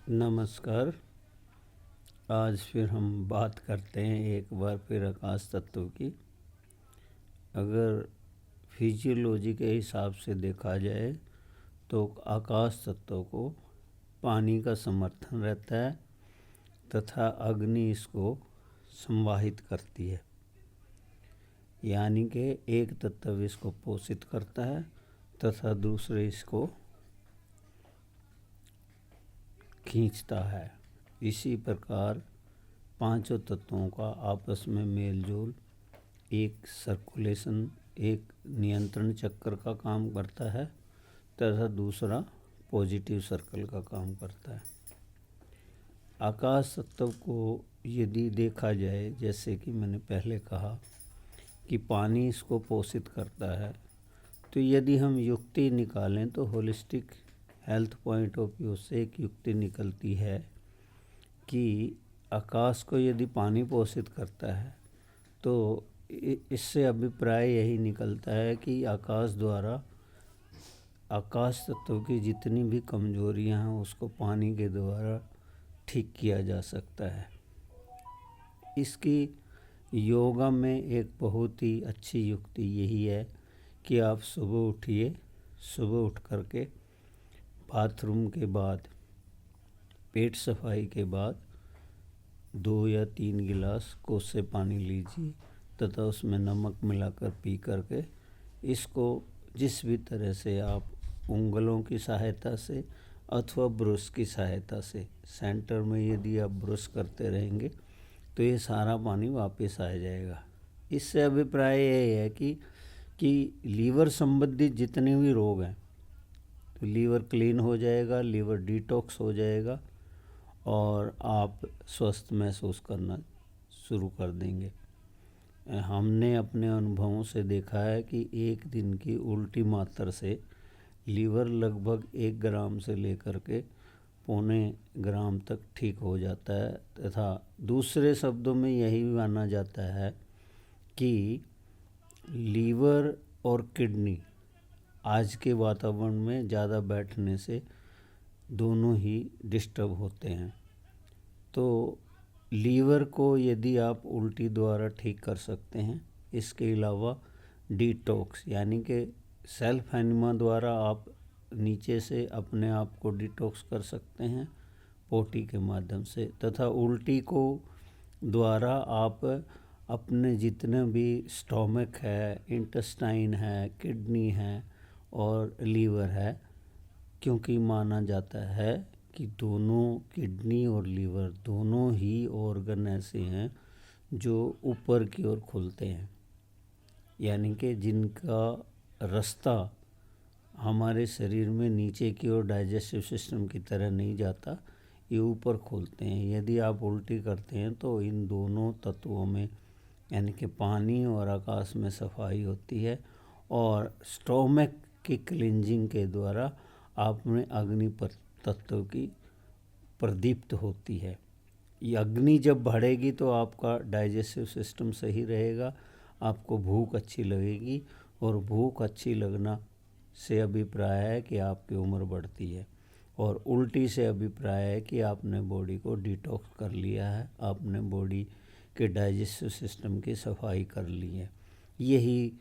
नमस्कार। आज फिर हम बात करते हैं एक बार फिर आकाश तत्व की। अगर फिजियोलॉजी के हिसाब से देखा जाए तो आकाश तत्व को पानी का समर्थन रहता है तथा अग्नि इसको संवाहित करती है, यानी कि एक तत्व इसको पोषित करता है तथा दूसरे इसको खींचता है। इसी प्रकार पांचों तत्वों का आपस में मेल जोल एक सर्कुलेशन, एक नियंत्रण चक्र का काम करता है तथा दूसरा पॉजिटिव सर्कल का काम करता है। आकाश तत्व को यदि देखा जाए, जैसे कि मैंने पहले कहा कि पानी इसको पोषित करता है, तो यदि हम युक्ति निकालें तो holistic health point of view से एक युक्ति निकलती है कि आकाश को यदि पानी पोषित करता है तो इससे अभिप्राय यही निकलता है कि आकाश द्वारा आकाश तत्व की जितनी भी कमजोरियां हैं उसको पानी के द्वारा ठीक किया जा सकता है। इसकी योगा में एक बहुत ही अच्छी युक्ति यही है कि आप सुबह उठिए, सुबह उठ करके बाथरूम के बाद, पेट सफाई के बाद 2 या 3 गिलास कोसे पानी लीजिए तथा उसमें नमक मिलाकर पी करके इसको जिस भी तरह से आप उंगलों की सहायता से अथवा ब्रश की सहायता से सेंटर में यदि आप ब्रश करते रहेंगे तो ये सारा पानी वापस आ जाएगा। इससे अभिप्राय ये है कि लीवर संबंधित जितने भी रोग हैं तो लीवर क्लीन हो जाएगा, लीवर डिटॉक्स हो जाएगा और आप स्वस्थ महसूस करना शुरू कर देंगे। हमने अपने अनुभवों से देखा है कि एक दिन की उल्टी मात्रा से लीवर लगभग 1 ग्राम से लेकर के 0.25 ग्राम तक ठीक हो जाता है तथा दूसरे शब्दों में यही माना जाता है कि लीवर और किडनी आज के वातावरण में ज़्यादा बैठने से दोनों ही डिस्टर्ब होते हैं। तो लीवर को यदि आप उल्टी द्वारा ठीक कर सकते हैं, इसके अलावा डिटॉक्स यानी कि सेल्फ एनिमा द्वारा आप नीचे से अपने आप को डिटॉक्स कर सकते हैं पोटी के माध्यम से, तथा उल्टी को द्वारा आप अपने जितने भी स्टोमक है, इंटेस्टाइन है, किडनी है और लीवर है, क्योंकि माना जाता है कि दोनों किडनी और लीवर दोनों ही ऑर्गन ऐसे हैं जो ऊपर की ओर खुलते हैं, यानी कि जिनका रास्ता हमारे शरीर में नीचे की ओर डाइजेस्टिव सिस्टम की तरह नहीं जाता, ये ऊपर खुलते हैं। यदि आप उल्टी करते हैं तो इन दोनों तत्वों में यानी कि पानी और आकाश में सफाई होती है और स्टोमक की क्लींजिंग के द्वारा आप में अग्नि तत्व की प्रदीप्त होती है। ये अग्नि जब बढ़ेगी तो आपका डाइजेस्टिव सिस्टम सही रहेगा, आपको भूख अच्छी लगेगी और भूख अच्छी लगना से अभिप्राय है कि आपकी उम्र बढ़ती है और उल्टी से अभिप्राय है कि आपने बॉडी को डिटॉक्स कर लिया है, आपने बॉडी के डाइजेस्टिव सिस्टम की सफाई कर ली है। यही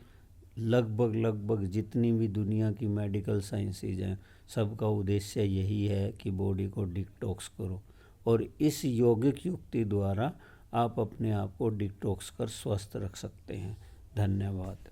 लगभग जितनी भी दुनिया की मेडिकल साइंसेज हैं सबका उद्देश्य यही है कि बॉडी को डिटॉक्स करो और इस यौगिक युक्ति द्वारा आप अपने आप को डिटॉक्स कर स्वस्थ रख सकते हैं। धन्यवाद।